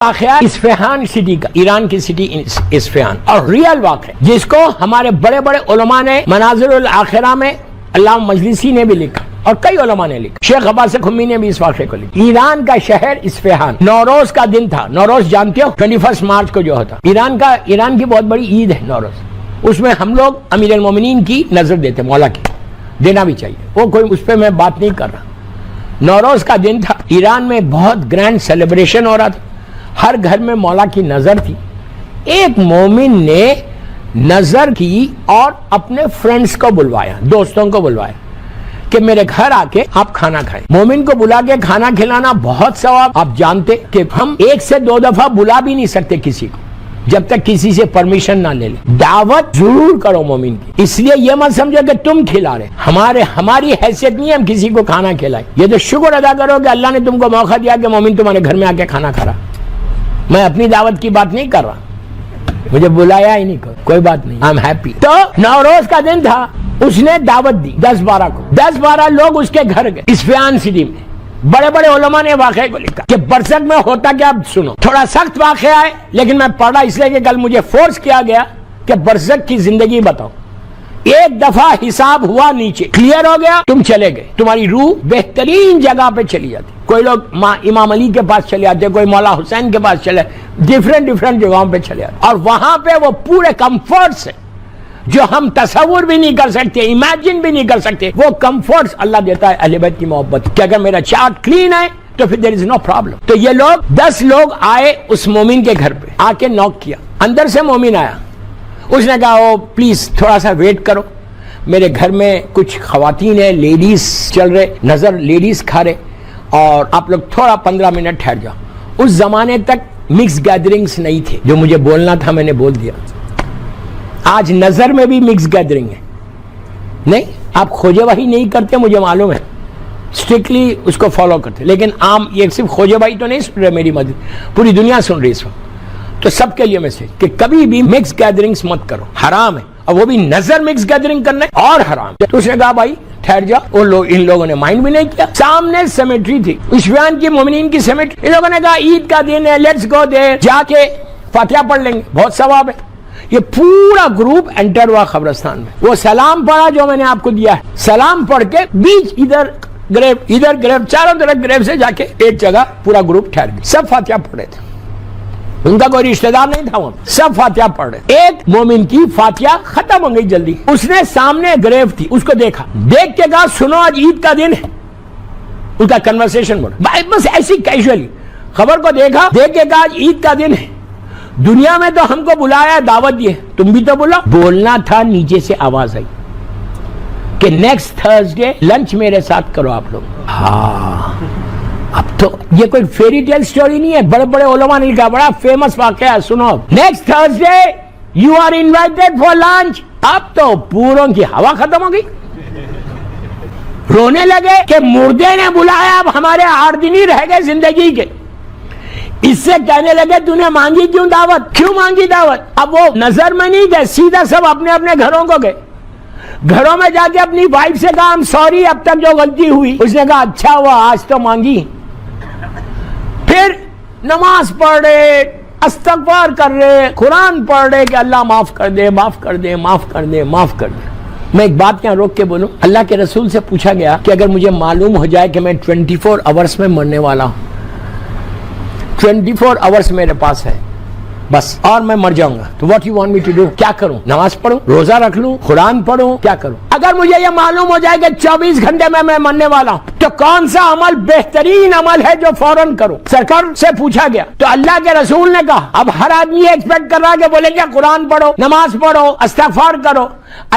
واقعہ Isfahan city کا، ایران کی سٹی اصفہان، اور ریئل واقعہ جس کو ہمارے بڑے بڑے علماء نے مناظر الآخرہ میں، علامہ مجلسی نے بھی لکھا اور کئی علماء نے لکھا، شیخ عباس خمی نے بھی اس واقعے کو لکھا۔ ایران کا شہر اصفہان، نوروز کا دن تھا۔ نوروز جانتے ہو 21 مارچ کو جو ہوتا ایران کی بہت بڑی عید ہے نوروز، اس میں ہم لوگ امیر المومنین کی نظر دیتے، مولا کی دینا بھی چاہیے، وہ کوئی اس پہ میں بات نہیں کر رہا۔ نوروز کا دن تھا، ایران میں بہت گرینڈ سیلیبریشن ہو رہا تھا، ہر گھر میں مولا کی نظر تھی۔ ایک مومن نے نظر کی اور اپنے فرینڈز کو بلوایا، دوستوں کو بلوایا کہ میرے گھر آ کے آپ کھانا کھائیں۔ مومن کو بلا کے کھانا کھلانا بہت ثواب۔ آپ جانتے کہ ہم 1 سے 2 دفعہ بلا بھی نہیں سکتے کسی کو جب تک کسی سے پرمیشن نہ لے لیں۔ دعوت ضرور کرو مومن کی، اس لیے یہ مت سمجھو کہ تم کھلا رہے، ہماری حیثیت نہیں ہے ہم کسی کو کھانا کھلائیں۔ یہ تو شکر ادا کرو کہ اللہ نے تم کو موقع دیا کہ مومن تمہارے گھر میں آ کے کھانا کھا رہا۔ میں اپنی دعوت کی بات نہیں کر رہا، مجھے بلایا ہی نہیں، کوئی بات نہیں، آئی ایم ہیپی۔ تو نوروز کا دن تھا، اس نے دعوت دی 10-12 کو، 10-12 لوگ اس کے گھر گئے اصفہان سٹی میں۔ بڑے بڑے علماء نے واقعے کو لکھا کہ برزخ میں ہوتا کیا، اب سنو، تھوڑا سخت واقعہ ہے لیکن میں پڑھا اس لیے کہ کل مجھے فورس کیا گیا کہ برزخ کی زندگی بتاؤ۔ ایک دفعہ حساب ہوا، نیچے کلیئر ہو گیا، تم چلے گئے، تمہاری روح بہترین جگہ پہ چلی جاتی۔ کوئی لوگ امام علی کے پاس چلے جاتے، کوئی مولا حسین کے پاس چلے، ڈیفرنٹ جگہوں پہ چلے جاتے، اور وہاں پہ وہ پورے کمفرٹ سے جو ہم تصور بھی نہیں کر سکتے، امیجن بھی نہیں کر سکتے، وہ کمفرٹس اللہ دیتا ہے اہل بیت کی محبت کہ اگر میرا چارٹ کلین ہے تو پھر there is no problem۔ تو یہ لوگ 10 لوگ آئے اس مومن کے گھر پہ، آ کے نوک کیا، اندر سے مومن آیا، اس نے کہا او پلیز تھوڑا سا ویٹ کرو، میرے گھر میں کچھ خواتین ہیں، لیڈیز چل رہے، نظر لیڈیز کھا رہے، اور آپ لوگ تھوڑا 15 منٹ ٹھہر جاؤ۔ اس زمانے تک مکس گیدرنگز نہیں تھے، جو مجھے بولنا تھا میں نے بول دیا۔ آج نظر میں بھی مکس گیدرنگ ہے، نہیں آپ کھوجے بھائی نہیں کرتے، مجھے معلوم ہے، اسٹرکٹلی اس کو فالو کرتے، لیکن عام یہ صرف کھوجے بھائی تو نہیں سن رہے، میری مدد پوری دنیا سن رہی اس وقت، تو سب کے لیے میسج کہ کبھی بھی مکس گیدرنگز مت کرو، حرام ہے، اور وہ بھی نظر مکس گیدرنگ کرنا ہے اور حرام۔ تو اس نے کہا بھائی ٹھہر جا، ان لوگوں نے مائنڈ بھی نہیں کیا۔ سامنے سیمیٹری تھی، اصفہان کی مومنین کی سیمیٹری، ان لوگوں نے کہا عید کا دن ہے، لیٹس گو دیر، جا کے فاتحہ پڑھ لیں گے، بہت ثواب ہے۔ یہ پورا گروپ انٹر ہوا قبرستان میں، وہ سلام پڑھا جو میں نے آپ کو دیا ہے، سلام پڑھ کے بیچ ادھر گریب چاروں طرف گریب سے جا کے ایک جگہ پورا گروپ ٹھہر گیا، سب فاتحہ پڑھ رہے تھے، ان کا کوئی رشتہ دار نہیں تھا وہاں، سب فاتحہ پڑھ رہے۔ ایک مومن کی فاتحہ ختم ہو گئی جلدی، اس نے سامنے گریو تھی، اس کو دیکھا، دیکھ کے کہا سنو آج عید کا دن ہے، ان کا کنورسیشن بڑھا، بس ایسی کیجولی خبر کو دیکھا، دیکھ کے کہا آج عید کا دن ہے، دنیا میں تو ہم کو بلایا، دعوت دی ہے، تم بھی تو بلاؤ۔ بولنا تھا، نیچے سے آواز آئی کہ نیکسٹ تھرسڈے لنچ میرے ساتھ کرو آپ لوگ۔ ہاں اب تو یہ کوئی فیری ٹیل سٹوری نہیں ہے، بڑے بڑے علماء نے لکھا، بڑا فیمس واقعہ ہے، سنو۔ Next Thursday you are invited for lunch. اب تو پوروں کی ہوا ختم ہو گئی، رونے لگے کہ مردے نے بلایا، اب ہمارے 8 دن ہی رہ گئے زندگی کے۔ اس سے کہنے لگے تو نے مانگی کیوں دعوت، کیوں مانگی دعوت؟ اب وہ نظر میں نہیں گئے، سیدھا سب اپنے اپنے گھروں کو گئے، گھروں میں جا کے اپنی وائف سے کہا ہم سوری اب تک جو غلطی ہوئی۔ اس نے کہا اچھا ہوا آج تو مانگی۔ پھر نماز پڑھ رہے، استغفار کر رہے، قرآن پڑھ رہے کہ اللہ معاف کر دے، معاف کر دے، معاف کر دے، معاف کر دے۔ میں ایک بات یہاں روک کے بولوں، اللہ کے رسول سے پوچھا گیا کہ اگر مجھے معلوم ہو جائے کہ میں 24 آورس میں مرنے والا ہوں، 24 آورس میرے پاس ہے بس، اور میں مر جاؤں گا، تو what you want me to do, کیا کروں؟ نماز پڑھوں، روزہ رکھ لوں، قرآن پڑھوں، کیا کروں؟ اگر مجھے یہ معلوم ہو جائے کہ 24 گھنٹے میں مرنے والا ہوں، تو کون سا عمل بہترین عمل ہے جو فوراً کروں؟ سرکار سے پوچھا گیا تو اللہ کے رسول نے کہا، اب ہر آدمی ایکسپیکٹ کر رہا کہ بولے گا قرآن پڑھو، نماز پڑھو، استغفار کرو۔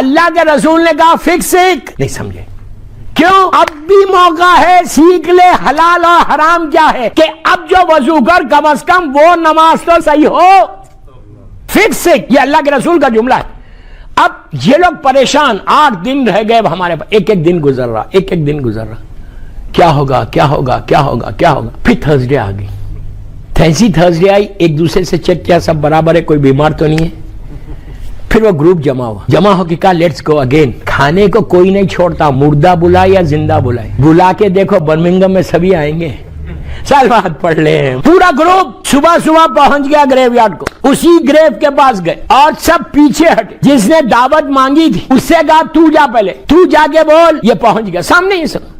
اللہ کے رسول نے کہا فکس ایک، نہیں سمجھے کیوں؟ اب بھی موقع ہے، سیکھ لے حلال اور حرام کیا ہے، کہ اب جو وضو کر کم از کم وہ نماز تو صحیح ہو، فکس ہے، یہ اللہ کے رسول کا جملہ ہے۔ اب یہ لوگ پریشان، 8 دن رہ گئے ہمارے پاس، ایک دن گزر رہا، ایک دن گزر رہا، کیا ہوگا کیا ہوگا کیا ہوگا کیا ہوگا۔ پھر تھرسڈے آ گئی، ایسی تھرسڈے آئی، ایک دوسرے سے چیک کیا سب برابر ہے، کوئی بیمار تو نہیں ہے۔ پھر وہ گروپ جمع ہو کے کہا لیٹس گو اگین۔ کھانے کو کوئی نہیں چھوڑتا، مردہ بلائے یا زندہ بلائے، بلا کے دیکھو برمنگم میں سبھی آئیں گے، سال بعد پڑھ لیں. پورا گروپ صبح صبح پہنچ گیا گریو یارڈ کو, اسی گریو کے پاس گئے اور سب پیچھے ہٹے. جس نے دعوت مانگی تھی اس سے کہا تو جا, پہلے تو جا کے بول. یہ پہنچ گیا سامنے ہی سب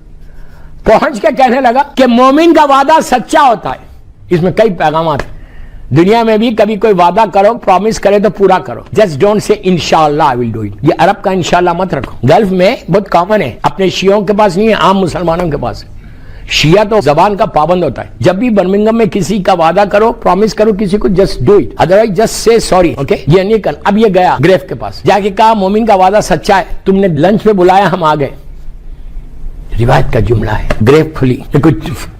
پہنچ کے کہنے لگا کہ مومن کا وعدہ سچا ہوتا ہے. اس میں کئی پیغامات ہیں. دنیا میں بھی کبھی کوئی وعدہ کرو, پرامس کرے تو پورا کرو. جسٹ ڈونٹ سے انشاءاللہ آئی ول ڈو اٹ. یہ عرب کا انشاءاللہ مت رکھو. گلف میں بہت کامن ہے, اپنے شیعوں کے پاس نہیں ہے, عام مسلمانوں کے پاس ہے. شیعہ تو زبان کا پابند ہوتا ہے. جب بھی برمنگم میں کسی کا وعدہ کرو, پرامس کرو کسی کو, just do it, otherwise just say sorry. Okay, یہ نہیں کرنا. اب یہ گیا گریف کے پاس, جا کے کہا مومن کا وعدہ سچا ہے, تم نے لنچ پہ بلایا, ہم آ گئے. روایت کا جملہ ہے. گریف کھلی,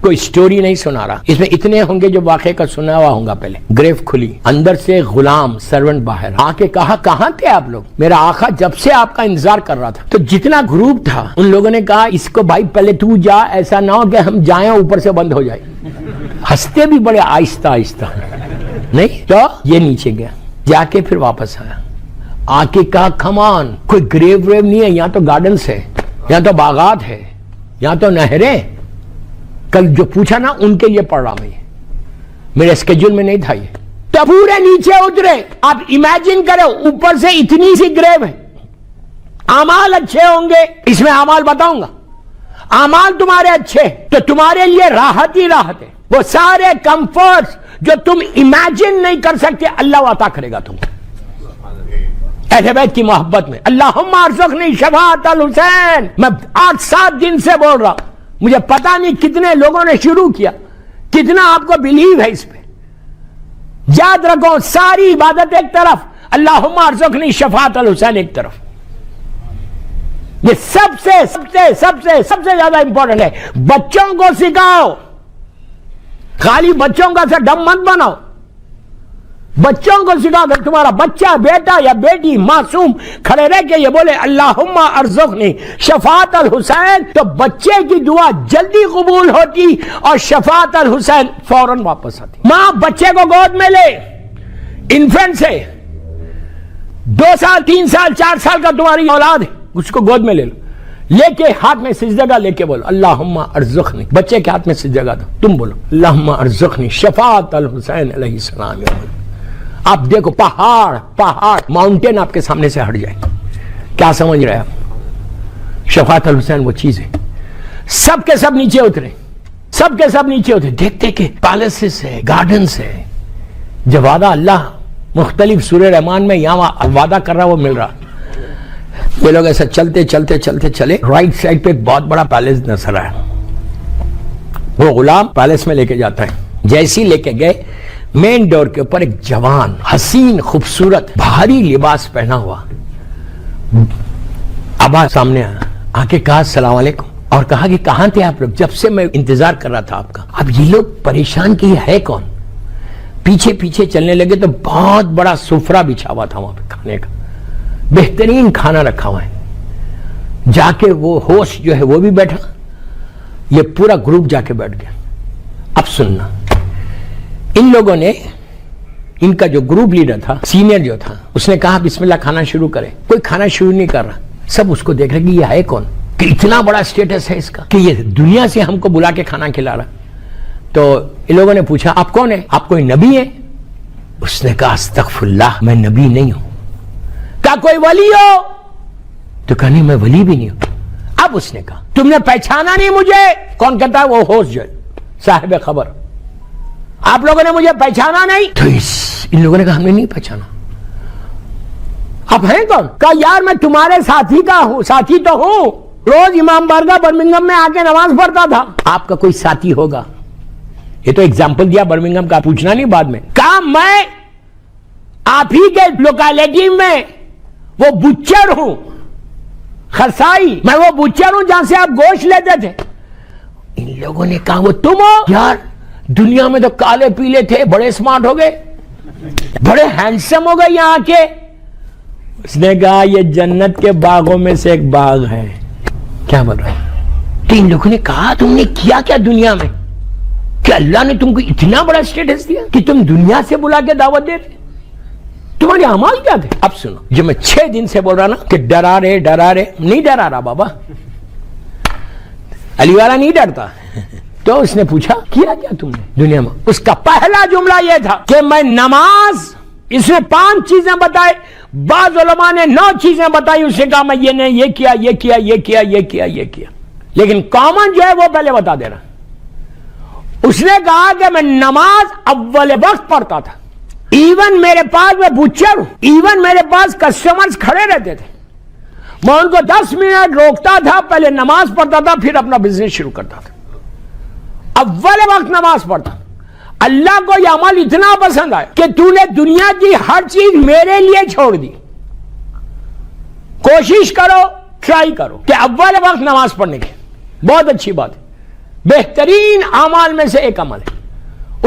کوئی سٹوری نہیں سنا رہا, اس میں اتنے ہوں گے جو واقعے کا سنا ہوا ہوں گا. پہلے گریف کھلی, اندر سے غلام سرونٹ باہر آ کے کہا کہاں تھے آپ لوگ؟ میرا آقا جب سے آپ کا انتظار کر رہا تھا. تو جتنا گروپ تھا ان لوگوں نے کہا اس کو بھائی پہلے تو جا, ایسا نہ ہو کہ ہم جائیں اوپر سے بند ہو جائے. ہنستے بھی بڑے آہستہ آہستہ نہیں. تو یہ نیچے گیا, جا کے پھر واپس آیا, آ کے کہا کمان, کوئی گریو وریو نہیں ہے, یہاں تو گارڈنس ہے, یہاں تو باغات ہے, یہاں تو نہریں. کل جو پوچھا نا ان کے لیے پڑھ رہا میں, میرے اسکیڈول میں نہیں تھا یہ. تو پورے نیچے اترے. آپ امیجن کرو اوپر سے اتنی سی گریو ہے. اعمال اچھے ہوں گے, اس میں اعمال بتاؤں گا. اعمال تمہارے اچھے تو تمہارے لیے راحت ہی راحت ہے. وہ سارے کمفرٹس جو تم امیجن نہیں کر سکتے اللہ عطا کرے گا تم اہل بیت کی محبت میں. اللہم ارزقنی شفاعت الحسین. میں 8-7 دن سے بول رہا ہوں, مجھے پتا نہیں کتنے لوگوں نے شروع کیا, کتنا آپ کو بلیو ہے اس پہ. یاد رکھو ساری عبادت ایک طرف, اللہم ارزقنی شفاعت الحسین ایک طرف. یہ سب سے زیادہ امپورٹنٹ ہے. بچوں کو سکھاؤ, خالی بچوں کا سے ڈم مت بناؤ. بچوں کو سکھا کر تمہارا بچہ بیٹا یا بیٹی معصوم کھڑے رہ کے یہ بولے اللہم ارزقنی شفاعت الحسین, تو بچے کی دعا جلدی قبول ہوتی اور شفاعت الحسین فوراً واپس آتی. ماں بچے کو گود میں لے, انفنٹ سے 2 سال 3 سال 4 سال کا تمہاری اولاد ہے, اس کو گود میں لے لو, لے کے ہاتھ میں سجدہ لے کے بولو اللہم ارزقنی. بچے کے ہاتھ میں سجدہ دو, تم بولو اللہم ارزقنی شفاعت الحسین علیہ السلام. آپ دیکھو پہاڑ ماؤنٹین آپ کے سامنے سے ہٹ جائے. کیا سمجھ رہے آپ؟ شفاعت الحسین وہ چیز ہے. سب کے سب نیچے اترے, دیکھتے کہ پیلسز ہے, گارڈنز ہے. جب وعدہ اللہ مختلف سورہ رحمان میں یہاں وعدہ کر رہا وہ مل رہا. یہ لوگ ایسا چلتے چلے, رائٹ سائڈ پہ ایک بہت بڑا پیلس نظر آیا. وہ غلام پیلس میں لے کے جاتا ہے. جیسی لے کے گئے, مین ڈور کے اوپر ایک جوان حسین خوبصورت بھاری لباس پہنا ہوا ابا سامنے آیا, آ کے کہا السلام علیکم, اور کہا کہ کہاں تھے آپ لوگ, جب سے میں انتظار کر رہا تھا آپ کا. اب یہ لوگ پریشان کہ یہ ہے کون. پیچھے چلنے لگے تو بہت بڑا سفرہ بچھا ہوا تھا وہاں پہ کھانے کا, بہترین کھانا رکھا ہوا ہے. جا کے وہ ہوسٹ جو ہے وہ بھی بیٹھا, یہ پورا گروپ جا کے بیٹھ گیا. اب سننا, ان لوگوں نے, ان کا جو گروپ لیڈر تھا, سینئر جو تھا, اس نے کہا بسم اللہ کھانا شروع کرے. کوئی کھانا شروع نہیں کر رہا. سب اس کو دیکھ رہے کہ یہ ہے کون, کہ اتنا بڑا سٹیٹس ہے اس کا کہ یہ دنیا سے ہم کو بلا کے کھانا کھلا رہا. تو ان لوگوں نے پوچھا آپ کون ہیں, آپ کوئی نبی ہیں؟ اس نے کہا استغفر اللہ, میں نبی نہیں ہوں. کہا کوئی ولی ہو؟ تو کہا نہیں میں ولی بھی نہیں ہوں. اب اس نے کہا تم نے پہچانا نہیں مجھے. کون کہتا ہے؟ وہ ہوسٹ جو ہے, صاحب خبر. آپ لوگوں نے مجھے پہچانا نہیں. تو ان لوگوں نے کہا ہم نے نہیں پہچانا. آپ ہیں کون؟ کہا یار میں تمہارے ساتھی کا ہوں, ساتھی تو ہوں, روز امام بارگاہ برمنگم میں آ کے نماز پڑھتا تھا. آپ کا کوئی ساتھی ہوگا. یہ تو ایگزامپل دیا برمنگم کا, پوچھنا نہیں بعد میں. کہا میں آپ ہی کے لوکیلٹی میں وہ بچر ہوں, خرسائی, میں وہ بچر ہوں جہاں سے آپ گوشت لیتے تھے. ان لوگوں نے کہا وہ تم ہو؟ یار دنیا میں تو کالے پیلے تھے, بڑے سمارٹ ہو گئے, بڑے ہینڈسم ہو گئے یہاں کے. اس نے کہا یہ جنت کے باغوں میں سے ایک باغ ہے. کیا بول رہا ہے؟ تو ان لوگوں نے کہا تم نے کیا کیا دنیا میں, کہ اللہ نے تم کو اتنا بڑا سٹیٹس دیا کہ تم دنیا سے بلا کے دعوت دے رہے, تمہارے اعمال کیا تھے؟ اب سنو, جو میں 6 دن سے بول رہا نا کہ ڈرا رہے, نہیں ڈرا رہا بابا, علی والا نہیں ڈرتا. تو اس نے پوچھا کیا کیا تم نے دنیا میں؟ اس کا پہلا جملہ یہ تھا کہ میں نماز، اس نے 5 چیزیں بتائے، بعض علماء نے 9 چیزیں بتائی، اس نے کہا میں یہ نہیں، یہ کیا یہ کیا یہ کیا یہ کیا یہ کیا، لیکن کامن جو ہے وہ پہلے بتا دے رہا۔ اس نے کہا کہ میں نماز اول وقت پڑھتا تھا، ایون میرے پاس، میں بچر ہوں، ایون میرے پاس کسٹمرز کھڑے رہتے تھے، میں ان کو 10 منٹ روکتا تھا، پہلے نماز پڑھتا تھا، پھر اپنا بزنس شروع کرتا تھا، اول وقت نماز پڑھتا۔ اللہ کو یہ عمل اتنا پسند آیا کہ تو نے دنیا کی ہر چیز میرے لیے چھوڑ دی۔ کوشش کرو، ٹرائی کرو کہ اول وقت نماز پڑھنے کی، بہت اچھی بات ہے، بہترین اعمال میں سے ایک عمل ہے۔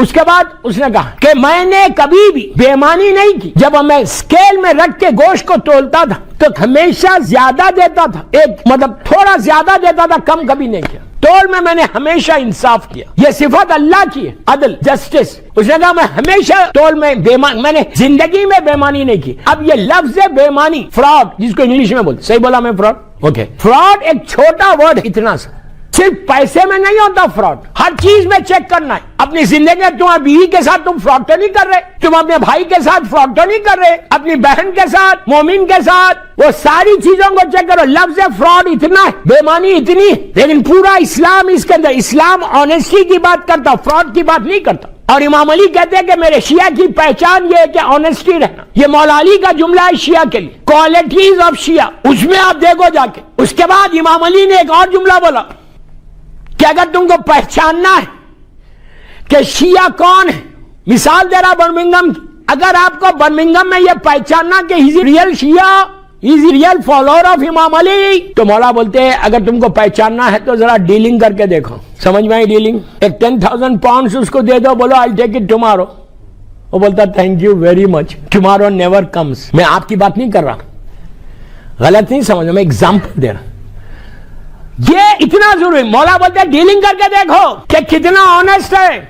اس کے بعد اس نے کہا کہ میں نے کبھی بھی بے ایمانی نہیں کی، جب میں اسکیل میں رکھ کے گوشت کو تولتا تھا تو ہمیشہ زیادہ دیتا تھا، ایک مطلب تھوڑا زیادہ دیتا تھا، کم کبھی نہیں کیا۔ تول میں نے ہمیشہ انصاف کیا، یہ صفت اللہ کی ہے، عدل، جسٹس۔ اس نے کہا میں ہمیشہ تول میں میں نے زندگی میں بے ایمانی نہیں کی۔ اب یہ لفظ ہے بے ایمانی، فراڈ، جس کو انگلش میں بولتے، صحیح بولا میں فراڈ؟ اوکے، فراڈ ایک چھوٹا ورڈ، اتنا سا، صرف پیسے میں نہیں ہوتا فراڈ، ہر چیز میں چیک کرنا ہے۔ اپنی زندگی میں تمہاری بیوی کے ساتھ تم فراڈ تو نہیں کر رہے، تم اپنے بھائی کے ساتھ فراڈ تو نہیں کر رہے، اپنی بہن کے ساتھ، مومن کے ساتھ، وہ ساری چیزوں کو چیک کرو۔ لفظ فراڈ اتنا ہے، بے ایمانی اتنی، لیکن پورا اسلام اس کے اندر، اسلام آنےسٹی کی بات کرتا، فراڈ کی بات نہیں کرتا۔ اور امام علی کہتے ہیں کہ میرے شیعہ کی پہچان یہ ہے کہ آنےسٹی رہنا۔ یہ مولا علی کا جملہ ہے شیعہ کے لیے، کوالٹیز آف شیعہ، اس میں آپ دیکھو جا کے۔ اس کے بعد امام علی نے ایک اور جملہ بولا کہ اگر تم کو پہچاننا ہے کہ شیعہ کون ہے، مثال دے رہا برمنگم کی، اگر آپ کو برمنگم میں یہ پہچاننا کہ he is real Shia, he is real follower of Imam Ali, تو مولا بولتے ہیں اگر تم کو پہچاننا ہے تو ذرا ڈیلنگ کر کے دیکھو۔ سمجھ میں آئی ڈیلنگ؟ ایک 10,000 پاؤنڈز اس کو دے دو، بولو آئی ٹیک اٹ ٹمارو، وہ بولتا thank you very much, tomorrow never comes. میں آپ کی بات نہیں کر رہا، غلط نہیں سمجھو، میں ایگزامپل دے رہا۔ یہ اتنا ضروری، مولا بولتے ہیں ڈیلنگ کر کے دیکھو کہ کتنا آنےسٹ ہے،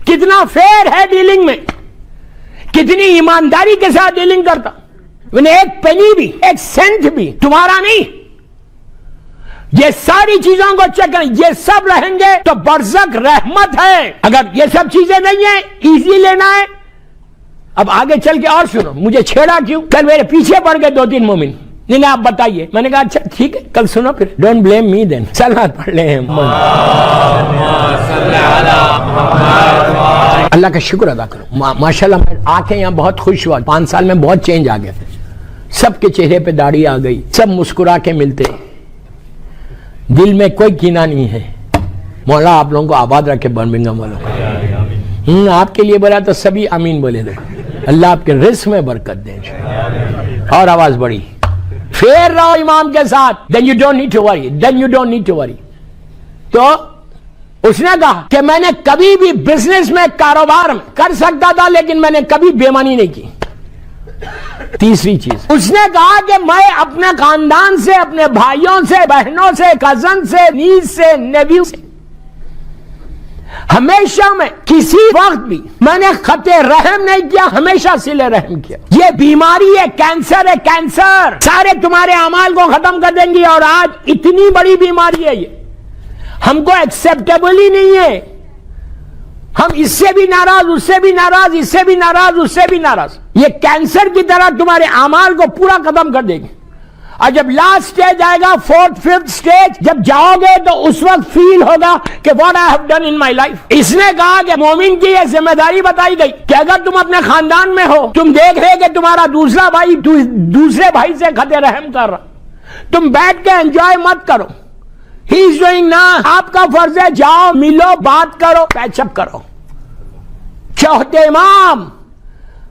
کتنا فیئر ہے ڈیلنگ میں، کتنی ایمانداری کے ساتھ ڈیلنگ کرتا، ایک پینی بھی، ایک سینٹ بھی تمہارا نہیں۔ یہ ساری چیزوں کو چیک کریں، یہ سب رہیں گے تو برزخ رحمت ہے۔ اگر یہ سب چیزیں نہیں ہیں، ایزی لینا ہے۔ اب آگے چل کے اور سنو، مجھے چھیڑا کیوں؟ کل میرے پیچھے پڑ گئے 2-3 مومن، نہیں آپ بتائیے، میں نے کہا اچھا ٹھیک ہے کل سنو، پھر ڈونٹ بلیم می دین، سلوات پڑھ لیں۔ اللہ کا شکر ادا کرو، ماشاءاللہ میں آ کے یہاں بہت خوش ہوا، 5 سال میں بہت چینج آ گیا، سب کے چہرے پہ داڑھی آ گئی، سب مسکرا کے ملتے، دل میں کوئی کینہ نہیں ہے۔ مولا آپ لوگوں کو آباد رکھے، برمنگھم والوں، آپ کے لیے بولا تو سبھی آمین بولے دے، اللہ آپ کے رزق میں برکت دے۔ اور آواز بڑی، فیر رہو امام کے ساتھ، then you don't need to worry, then you don't need to worry۔ تو اس نے کہا کہ میں نے کبھی بھی بزنس میں، کاروبار میں کر سکتا تھا، لیکن میں نے کبھی بے ایمانی نہیں کی۔ تیسری چیز اس نے کہا کہ میں اپنے خاندان سے، اپنے بھائیوں سے، بہنوں سے، کزن سے، نیز سے، نیبیو سے، ہمیشہ میں کسی وقت بھی میں نے خط رحم نہیں کیا، ہمیشہ صلہ رحم کیا۔ یہ بیماری ہے، کینسر ہے، کینسر سارے تمہارے اعمال کو ختم کر دیں گی، اور آج اتنی بڑی بیماری ہے، یہ ہم کو ایکسیپٹیبل ہی نہیں ہے۔ ہم اس سے بھی ناراض، اس سے بھی ناراض، اس سے بھی ناراض، اس سے بھی ناراض۔ یہ کینسر کی طرح تمہارے اعمال کو پورا ختم کر دے گی، اور جب لاسٹ سٹیج آئے گا، 4th 5th سٹیج جب جاؤ گے تو اس وقت فیل ہوگا کہ what I have done in my life۔ اس نے کہا کہ مومن کی یہ ذمہ داری بتائی گئی کہ اگر تم اپنے خاندان میں ہو، تم دیکھ رہے کہ تمہارا دوسرا بھائی دوسرے بھائی سے خط رحم کر رہا، تم بیٹھ کے انجوائے مت کرو، ہی از ڈوئنگ نا، آپ کا فرض ہے جاؤ، ملو، بات کرو، پیچ اپ کرو۔ چوتھے امام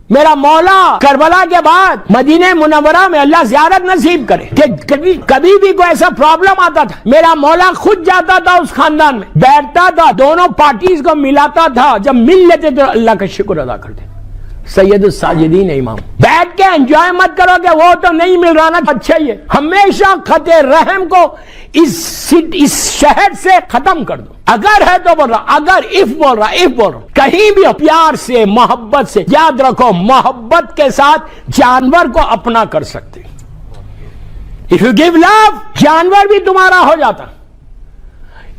میرا مولا کربلا کے بعد مدینہ منورہ میں، اللہ زیارت نصیب کرے، کہ کبھی بھی کوئی ایسا پرابلم آتا تھا، میرا مولا خود جاتا تھا اس خاندان میں، بیٹھتا تھا، دونوں پارٹیز کو ملاتا تھا، جب مل لیتے تو اللہ کا شکر ادا کرتے۔ سید الساجدین امام، بیٹھ کے انجوائے مت کرو کہ وہ تو نہیں مل رہا نا، اچھا ہی ہے، ہمیشہ خط رحم کو اس شہر سے ختم کر دو۔ اگر ہے تو بول رہا، اگر اف بول رہا، کہیں بھی پیار سے، محبت سے، یاد رکھو محبت کے ساتھ جانور کو اپنا کر سکتے، if you give love، جانور بھی تمہارا ہو جاتا۔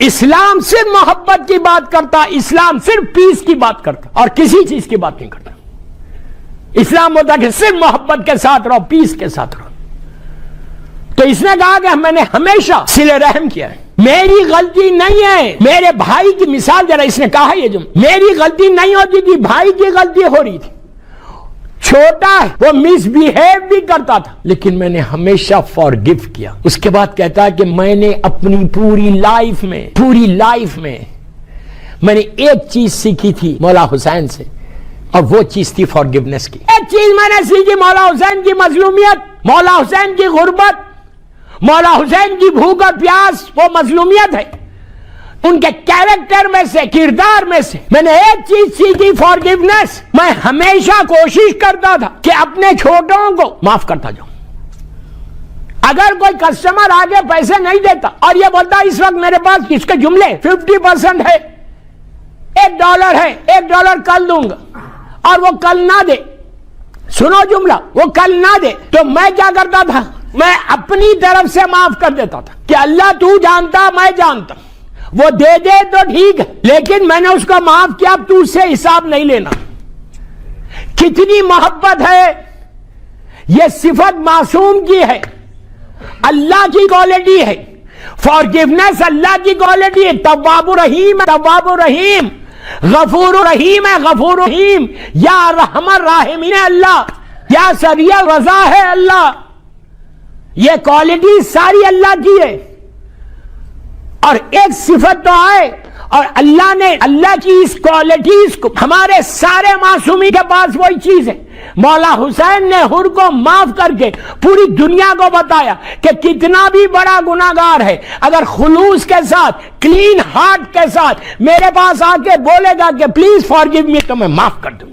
اسلام صرف محبت کی بات کرتا، اسلام صرف پیس کی بات کرتا اور کسی چیز کی بات نہیں کرتا. اسلام ہوتا کہ صرف محبت کے ساتھ رہو، پیس کے ساتھ رہو. تو اس نے کہا کہ میں نے ہمیشہ صلہ رحم کیا ہے، میری غلطی نہیں ہے. میرے بھائی کی مثال ذرا اس نے کہا یہ جو میری غلطی نہیں ہوتی تھی، بھائی کی غلطی ہو رہی تھی. چھوٹا ہے وہ مس بیہیو بھی کرتا تھا، لیکن میں نے ہمیشہ فارگیو کیا. اس کے بعد کہتا ہے کہ میں نے اپنی پوری لائف میں میں نے ایک چیز سیکھی تھی مولا حسین سے، اور وہ چیز تھی فارگیونیس کی. ایک چیز میں نے سیکھی، مولا حسین کی مظلومیت، مولا حسین کی غربت، مولا حسین کی بھوک اور پیاس، وہ مظلومیت ہے. ان کے کیریکٹر میں سے، کردار میں سے میں نے ایک چیز سیکھی، فارگیونیس. میں ہمیشہ کوشش کرتا تھا کہ اپنے چھوٹوں کو معاف کرتا جاؤں. اگر کوئی کسٹمر آگے پیسے نہیں دیتا اور یہ بولتا اس وقت میرے پاس اس کے جملے 50% ہے، $1 ہے، $1 کل دوں گا، اور وہ کل نہ دے، سنو جملہ، وہ کل نہ دے، تو میں کیا کرتا تھا؟ میں اپنی طرف سے معاف کر دیتا تھا کہ اللہ تو جانتا، میں جانتا، وہ دے دے تو ٹھیک ہے، لیکن میں نے اس کو معاف کیا، اب تو اس سے حساب نہیں لینا. کتنی محبت ہے، یہ صفت معصوم کی ہے، اللہ کی کوالٹی ہے. فارگیونیس اللہ کی کوالٹی ہے. تواب رحیم، تواب رحیم، غفور رحیم ہے، غفور رحیم، یا ارحم الراحمین ہے اللہ، یا سریع رضا ہے اللہ. یہ کوالٹی ساری اللہ کی ہے. اور ایک صفت تو آئے، اور اللہ نے اللہ کی اس کوالٹیز کو ہمارے سارے معصومی کے پاس وہی چیز ہے. مولا حسین نے حر کو معاف کر کے پوری دنیا کو بتایا کہ کتنا بھی بڑا گناہگار ہے، اگر خلوص کے ساتھ، کلین ہارٹ کے ساتھ میرے پاس آ کے بولے گا کہ پلیز فارگیو می، تو میں معاف کر دوں.